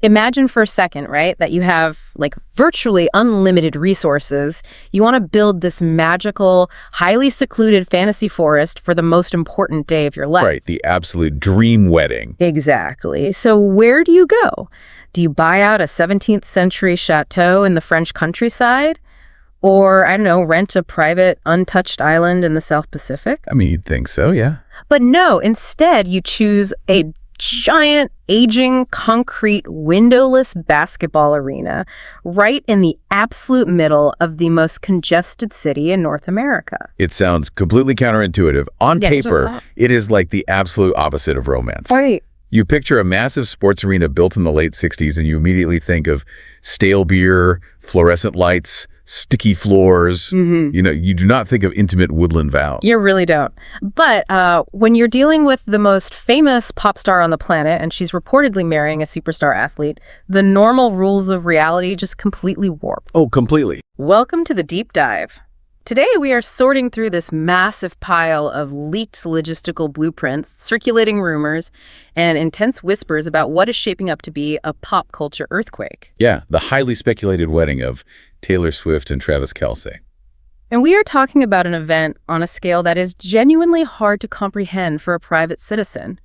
Imagine for a second, right, that you have like virtually unlimited resources. You want to build this magical, highly secluded fantasy forest for the most important day of your life. Right, the absolute dream wedding. Exactly. So where do you go? Do you buy out a 17th century chateau in the French countryside? Or, I don't know, rent a private, untouched island in the South Pacific? I mean, you'd think so, yeah. But no, instead you choose a giant, aging, concrete, windowless basketball arena right in the absolute middle of the most congested city in North America. It sounds completely counterintuitive. On Yeah, paper, it is like the absolute opposite of romance. Right. You picture a massive sports arena built in the late 60s and you immediately think of stale beer, fluorescent lights, sticky floors. You do not think of intimate woodland vows. You really don't. But when you're dealing with the most famous pop star on the planet, and she's reportedly marrying a superstar athlete, the normal rules of reality just completely warp. Oh, completely. Welcome to the deep dive. Today we are sorting through this massive pile of leaked logistical blueprints, circulating rumors, and intense whispers about what is shaping up to be a pop culture earthquake. Yeah, the highly speculated wedding of Taylor Swift and Travis Kelce. And we are talking about an event on a scale that is genuinely hard to comprehend for a private citizen.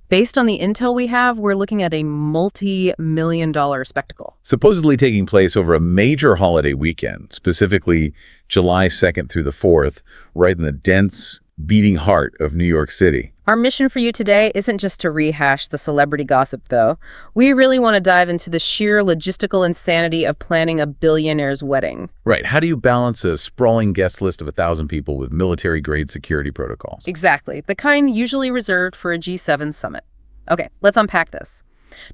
Based on the intel we have, we're looking at a multi-million-dollar spectacle. Supposedly taking place over a major holiday weekend, specifically July 2nd through the 4th, right in the dense, beating heart of New York City. Our mission for you today isn't just to rehash the celebrity gossip, though. We really want to dive into the sheer logistical insanity of planning a billionaire's wedding. Right. How do you balance a sprawling guest list of 1,000 people with military-grade security protocols? Exactly. The kind usually reserved for a G7 summit. Okay, let's unpack this.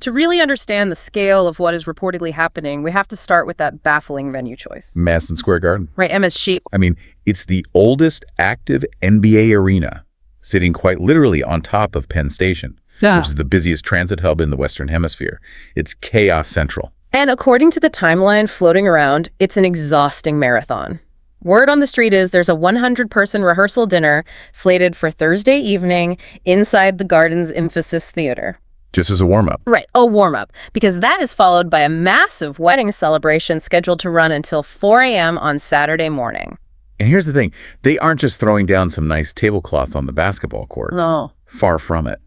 To really understand the scale of what is reportedly happening, we have to start with that baffling venue choice. Madison Square Garden. Right, MSG. I mean, it's the oldest active NBA arena, sitting quite literally on top of Penn Station, which is the busiest transit hub in the Western Hemisphere. It's chaos central. And according to the timeline floating around, it's an exhausting marathon. Word on the street is there's a 100-person rehearsal dinner slated for Thursday evening inside the Garden's Emphasis Theater. Just as a warm-up. Right, a warm-up, because that is followed by a massive wedding celebration scheduled to run until 4 a.m. on Saturday morning. And here's the thing. They aren't just throwing down some nice tablecloths on the basketball court. No. Far from it.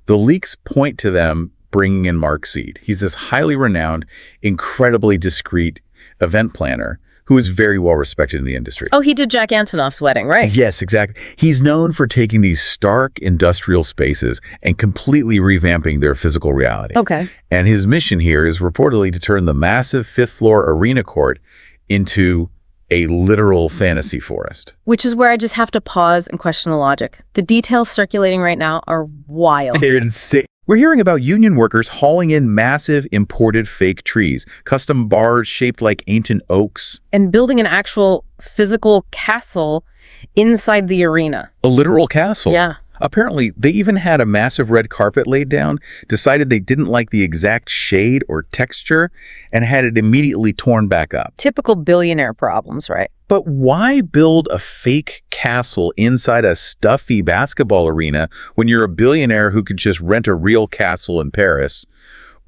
The leaks point to them bringing in Mark Seed. He's this highly renowned, incredibly discreet event planner who is very well respected in the industry. Oh, he did Jack Antonoff's wedding, right? Yes, exactly. He's known for taking these stark industrial spaces and completely revamping their physical reality. Okay. And his mission here is reportedly to turn the massive fifth-floor arena court into a literal fantasy forest. Which is where I just have to pause and question the logic. The details circulating right now are wild. They're insane. We're hearing about union workers hauling in massive imported fake trees, custom bars shaped like ancient oaks. And building an actual physical castle inside the arena. A literal castle. Yeah. Apparently, they even had a massive red carpet laid down, decided they didn't like the exact shade or texture, and had it immediately torn back up. Typical billionaire problems, right? But why build a fake castle inside a stuffy basketball arena when you're a billionaire who could just rent a real castle in Paris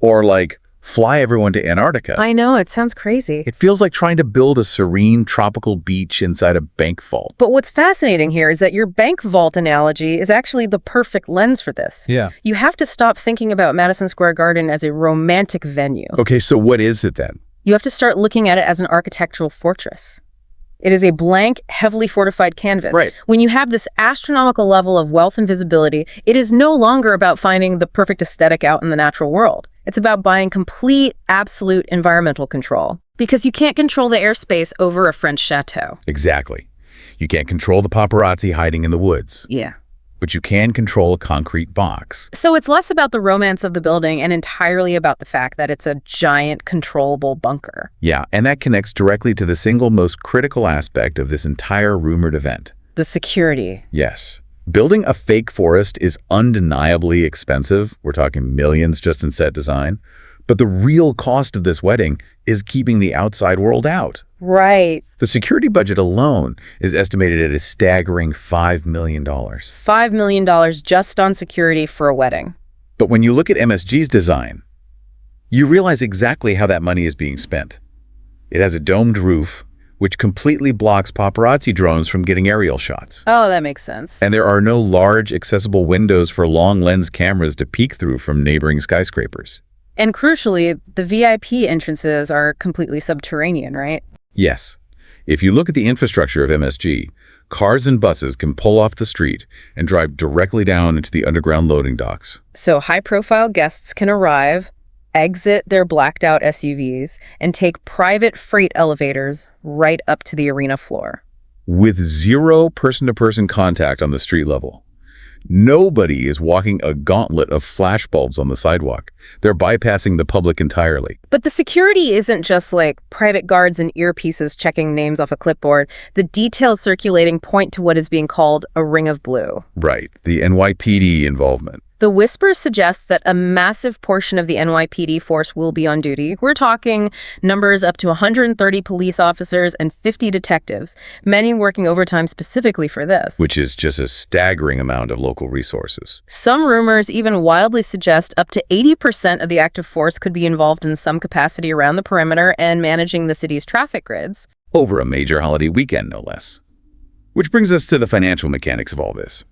or, like, fly everyone to Antarctica? I know, it sounds crazy. It feels like trying to build a serene tropical beach inside a bank vault. But what's fascinating here is that your bank vault analogy is actually the perfect lens for this. Yeah. You have to stop thinking about Madison Square Garden as a romantic venue. Okay, so what is it then? You have to start looking at it as an architectural fortress. It is a blank, heavily fortified canvas. Right. When you have this astronomical level of wealth and visibility, it is no longer about finding the perfect aesthetic out in the natural world. It's about buying complete, absolute environmental control. Because you can't control the airspace over a French chateau. Exactly. You can't control the paparazzi hiding in the woods. Yeah. But you can control a concrete box. So it's less about the romance of the building and entirely about the fact that it's a giant, controllable bunker. Yeah, and that connects directly to the single most critical aspect of this entire rumored event. The security. Yes. Building a fake forest is undeniably expensive. We're talking millions just in set design. But the real cost of this wedding is keeping the outside world out. Right. The security budget alone is estimated at a staggering $5 million. $5 million just on security for a wedding. But when you look at MSG's design, You realize exactly how that money is being spent. It has a domed roof, which completely blocks paparazzi drones from getting aerial shots. Oh, that makes sense. And there are no large, accessible windows for long-lens cameras to peek through from neighboring skyscrapers. And crucially, the VIP entrances are completely subterranean, right? Yes. If you look at the infrastructure of MSG, cars and buses can pull off the street and drive directly down into the underground loading docks. So high-profile guests can arrive, exit their blacked-out SUVs, and take private freight elevators right up to the arena floor. With zero person-to-person contact on the street level. Nobody is walking a gauntlet of flashbulbs on the sidewalk. They're bypassing the public entirely. But the security isn't just like private guards and earpieces checking names off a clipboard. The details circulating point to what is being called a ring of blue. Right, the NYPD involvement. The whispers suggest that a massive portion of the NYPD force will be on duty. We're talking numbers up to 130 police officers and 50 detectives, many working overtime specifically for this. Which is just a staggering amount of local resources. Some rumors even wildly suggest up to 80% of the active force could be involved in some capacity around the perimeter and managing the city's traffic grids. Over a major holiday weekend, no less. Which brings us to the financial mechanics of all this.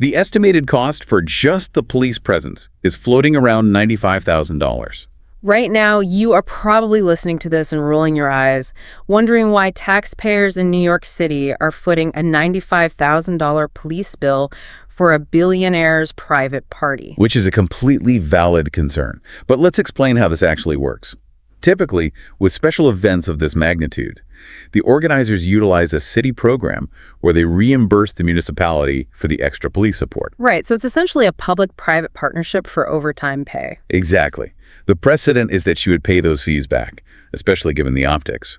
The estimated cost for just the police presence is floating around $95,000. Right now, you are probably listening to this and rolling your eyes, wondering why taxpayers in New York City are footing a $95,000 police bill for a billionaire's private party. Which is a completely valid concern. But let's explain how this actually works. Typically, with special events of this magnitude, the organizers utilize a city program where they reimburse the municipality for the extra police support. Right, so it's essentially a public-private partnership for overtime pay. Exactly. The precedent is that she would pay those fees back, especially given the optics.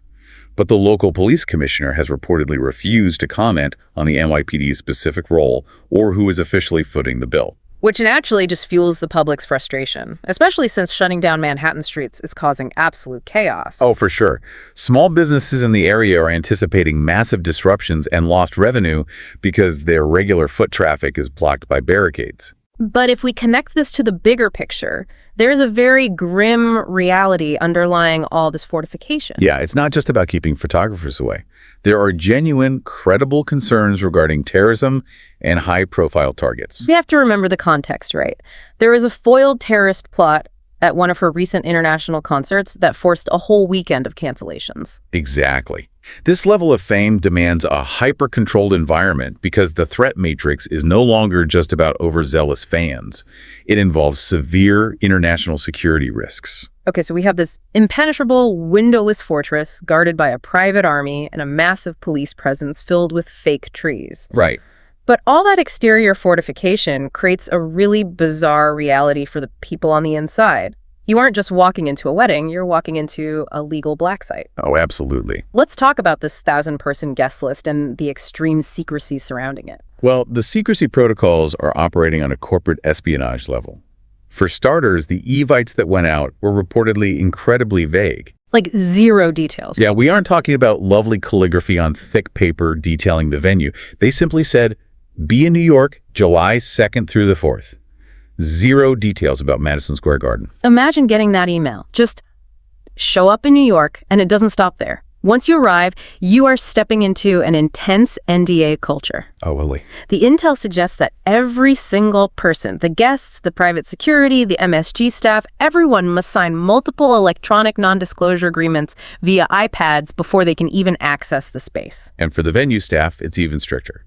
But the local police commissioner has reportedly refused to comment on the NYPD's specific role or who is officially footing the bill. Which naturally just fuels the public's frustration, especially since shutting down Manhattan streets is causing absolute chaos. Oh, for sure. Small businesses in the area are anticipating massive disruptions and lost revenue because their regular foot traffic is blocked by barricades. But if we connect this to the bigger picture, there's a very grim reality underlying all this fortification. Yeah, it's not just about keeping photographers away. There are genuine, credible concerns regarding terrorism and high-profile targets. We have to remember the context, right? There is a foiled terrorist plot at one of her recent international concerts that forced a whole weekend of cancellations. Exactly. This level of fame demands a hyper-controlled environment because the threat matrix is no longer just about overzealous fans. It involves severe international security risks. Okay, so we have this impenetrable, windowless fortress guarded by a private army and a massive police presence filled with fake trees. Right. But all that exterior fortification creates a really bizarre reality for the people on the inside. You aren't just walking into a wedding, you're walking into a legal black site. Oh, absolutely. Let's talk about this 1,000-person guest list and the extreme secrecy surrounding it. Well, the secrecy protocols are operating on a corporate espionage level. For starters, the evites that went out were reportedly incredibly vague. Like zero details. Yeah, we aren't talking about lovely calligraphy on thick paper detailing the venue. They simply said, be in New York, July 2nd through the 4th. Zero details about Madison Square Garden. Imagine getting that email. Just show up in New York, and it doesn't stop there. Once you arrive, you are stepping into an intense NDA culture. Oh, really? The intel suggests that every single person, the guests, the private security, the MSG staff, everyone must sign multiple electronic non-disclosure agreements via iPads before they can even access the space. And for the venue staff, it's even stricter.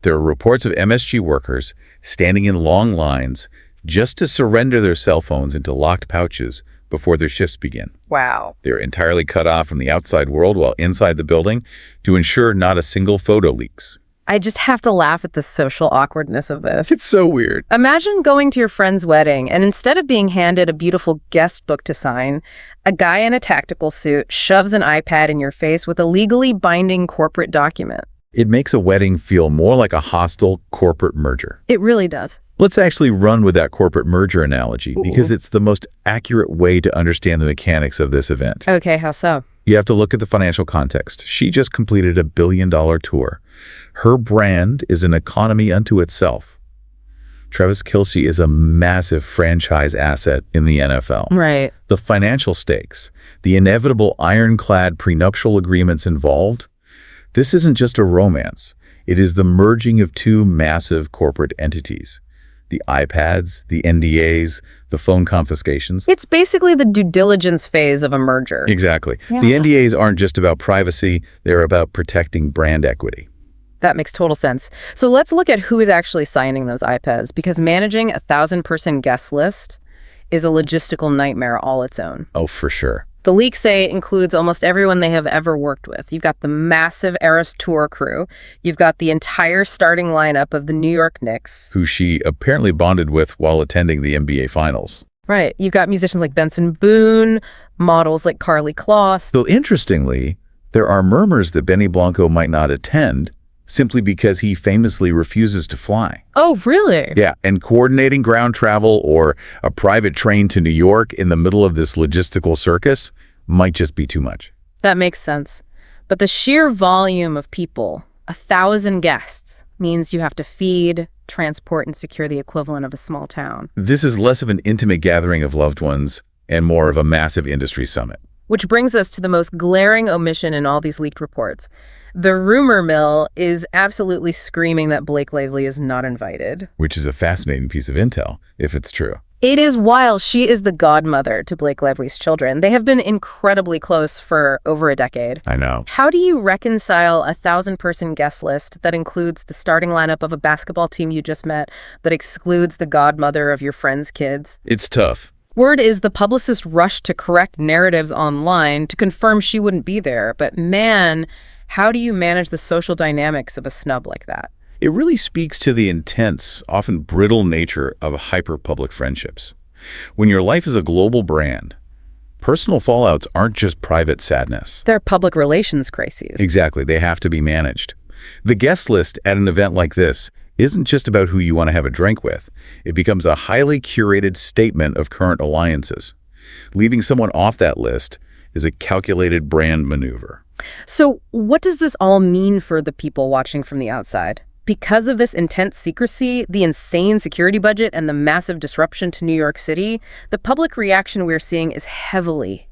There are reports of MSG workers standing in long lines just to surrender their cell phones into locked pouches before their shifts begin. Wow. They're entirely cut off from the outside world while inside the building to ensure not a single photo leaks. I just have to laugh at the social awkwardness of this. It's so weird. Imagine going to your friend's wedding, and instead of being handed a beautiful guest book to sign, a guy in a tactical suit shoves an iPad in your face with a legally binding corporate document. It makes a wedding feel more like a hostile corporate merger. It really does. Let's actually run with that corporate merger analogy because it's the most accurate way to understand the mechanics of this event. Okay, how so? You have to look at the financial context. She just completed $1 billion tour. Her brand is an economy unto itself. Travis Kelce is a massive franchise asset in the NFL. Right. The financial stakes, the inevitable ironclad prenuptial agreements involved, this isn't just a romance. It is the merging of two massive corporate entities. The iPads, the NDAs, the phone confiscations. It's basically the due diligence phase of a merger. Exactly. Yeah. The NDAs aren't just about privacy, they're about protecting brand equity. That makes total sense. So let's look at who is actually signing those iPads, because managing a 1,000-person guest list is a logistical nightmare all its own. Oh, for sure. The leaks say it includes almost everyone they have ever worked with. You've got the massive Eras Tour crew. You've got the entire starting lineup of the New York Knicks. Who she apparently bonded with while attending the NBA Finals. Right. You've got musicians like Benson, Boone, models like Carly Kloss. Though interestingly, there are murmurs that Benny Blanco might not attend simply because he famously refuses to fly. Oh, really? Yeah, and coordinating ground travel or a private train to New York in the middle of this logistical circus might just be too much. That makes sense. But the sheer volume of people, 1,000 guests, means you have to feed, transport, and secure the equivalent of a small town. This is less of an intimate gathering of loved ones and more of a massive industry summit. Which brings us to the most glaring omission in all these leaked reports. The rumor mill is absolutely screaming that Blake Lively is not invited. Which is a fascinating piece of intel, if it's true. It is while she is the godmother to Blake Lively's children. They have been incredibly close for over a decade. I know. How do you reconcile a 1,000-person guest list that includes the starting lineup of a basketball team you just met, but excludes the godmother of your friend's kids? It's tough. Word is the publicist rushed to correct narratives online to confirm she wouldn't be there. But man, how do you manage the social dynamics of a snub like that? It really speaks to the intense, often brittle nature of hyper-public friendships. When your life is a global brand, personal fallouts aren't just private sadness. They're public relations crises. Exactly. They have to be managed. The guest list at an event like this isn't just about who you want to have a drink with. It becomes a highly curated statement of current alliances. Leaving someone off that list is a calculated brand maneuver. So what does this all mean for the people watching from the outside? Because of this intense secrecy, the insane security budget, and the massive disruption to New York City, the public reaction we're seeing is heavily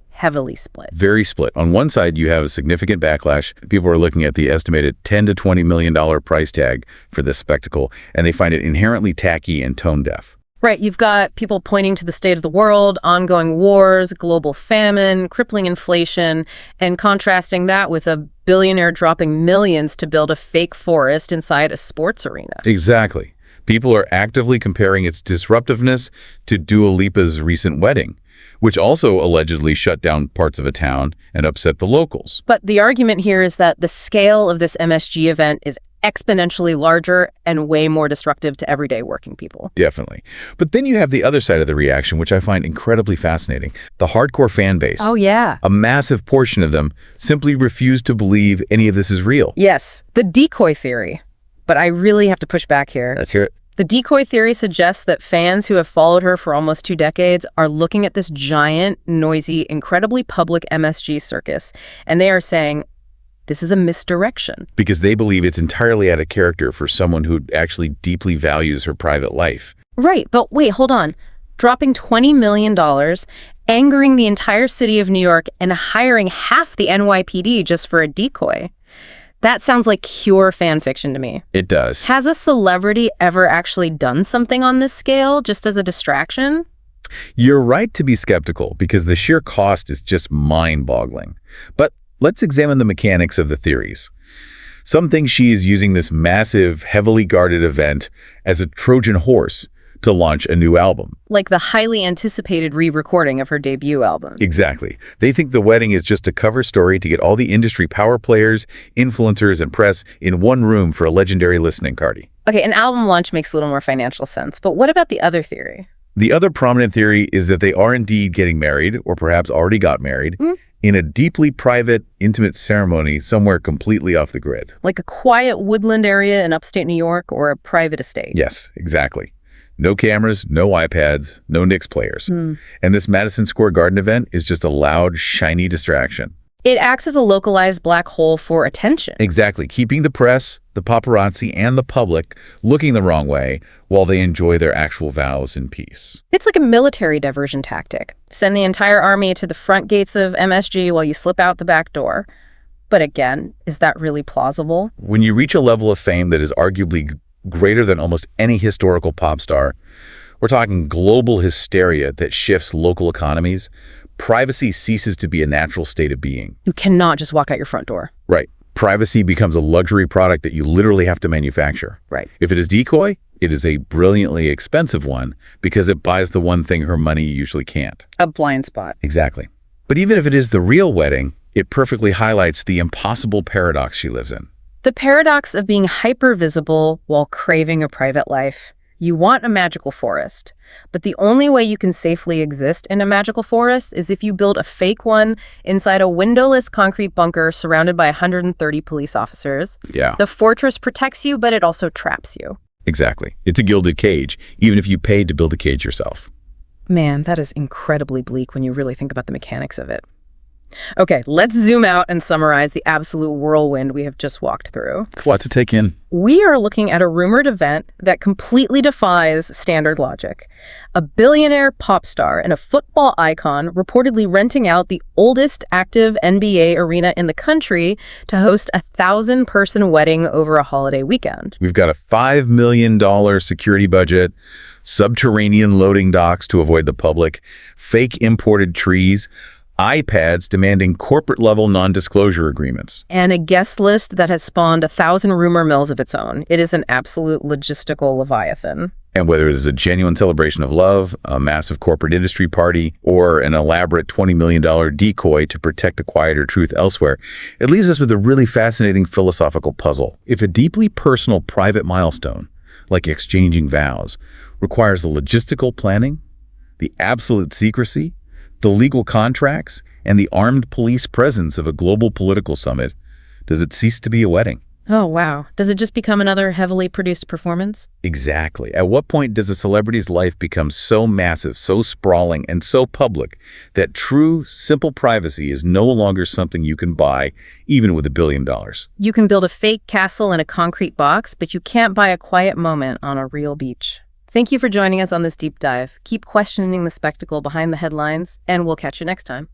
split. Very split. On one side, you have a significant backlash. People are looking at the estimated $10 to $20 million price tag for this spectacle, and they find it inherently tacky and tone-deaf. Right. You've got people pointing to the state of the world, ongoing wars, global famine, crippling inflation, and contrasting that with a billionaire dropping millions to build a fake forest inside a sports arena. Exactly. People are actively comparing its disruptiveness to Dua Lipa's recent wedding, which also allegedly shut down parts of a town and upset the locals. But the argument here is that the scale of this MSG event is exponentially larger and way more destructive to everyday working people. Definitely. But then you have the other side of the reaction, which I find incredibly fascinating. The hardcore fan base. Oh, yeah. A massive portion of them simply refuse to believe any of this is real. Yes, the decoy theory. But I really have to push back here. Let's hear it. The decoy theory suggests that fans who have followed her for almost 2 decades are looking at this giant, noisy, incredibly public MSG circus, and they are saying, this is a misdirection. Because they believe it's entirely out of character for someone who actually deeply values her private life. Right, but wait, hold on. Dropping $20 million, angering the entire city of New York, and hiring half the NYPD just for a decoy. That sounds like pure fan fiction to me. It does. Has a celebrity ever actually done something on this scale just as a distraction? You're right to be skeptical because the sheer cost is just mind-boggling. But let's examine the mechanics of the theories. Some think she is using this massive, heavily guarded event as a Trojan horse to launch a new album. Like the highly anticipated re-recording of her debut album. Exactly. They think the wedding is just a cover story to get all the industry power players, influencers, and press in one room for a legendary listening party. Okay, an album launch makes a little more financial sense, but what about the other theory? The other prominent theory is that they are indeed getting married, or perhaps already got married, in a deeply private, intimate ceremony somewhere completely off the grid. Like a quiet woodland area in upstate New York or a private estate? Yes, exactly. No cameras, no iPads, no Knicks players. And this Madison Square Garden event is just a loud, shiny distraction. It acts as a localized black hole for attention. Exactly, keeping the press, the paparazzi, and the public looking the wrong way while they enjoy their actual vows in peace. It's like a military diversion tactic. Send the entire army to the front gates of MSG while you slip out the back door. But again, is that really plausible? When you reach a level of fame that is arguably greater than almost any historical pop star, we're talking global hysteria that shifts local economies, privacy ceases to be a natural state of being. You cannot just walk out your front door. Right. Privacy becomes a luxury product that you literally have to manufacture. Right. If it is decoy, it is a brilliantly expensive one because it buys the one thing her money usually can't. A blind spot. Exactly. But even if it is the real wedding, it perfectly highlights the impossible paradox she lives in. The paradox of being hyper-visible while craving a private life. You want a magical forest, but the only way you can safely exist in a magical forest is if you build a fake one inside a windowless concrete bunker surrounded by 130 police officers. Yeah. The fortress protects you, but it also traps you. Exactly. It's a gilded cage, even if you paid to build the cage yourself. Man, that is incredibly bleak when you really think about the mechanics of it. Okay, let's zoom out and summarize the absolute whirlwind we have just walked through. It's a lot to take in. We are looking at a rumored event that completely defies standard logic. A billionaire pop star and a football icon reportedly renting out the oldest active NBA arena in the country to host a 1,000-person wedding over a holiday weekend. We've got a $5 million security budget, subterranean loading docks to avoid the public, fake imported trees, iPads demanding corporate-level non-disclosure agreements. And a guest list that has spawned 1,000 rumor mills of its own. It is an absolute logistical leviathan. And whether it is a genuine celebration of love, a massive corporate industry party, or an elaborate $20 million decoy to protect a quieter truth elsewhere, it leaves us with a really fascinating philosophical puzzle. If a deeply personal private milestone, like exchanging vows, requires the logistical planning, the absolute secrecy, the legal contracts, and the armed police presence of a global political summit, does it cease to be a wedding? Oh, wow. Does it just become another heavily produced performance? Exactly. At what point does a celebrity's life become so massive, so sprawling, and so public that true, simple privacy is no longer something you can buy, even with $1 billion? You can build a fake castle in a concrete box, but you can't buy a quiet moment on a real beach. Thank you for joining us on this deep dive. Keep questioning the spectacle behind the headlines, and we'll catch you next time.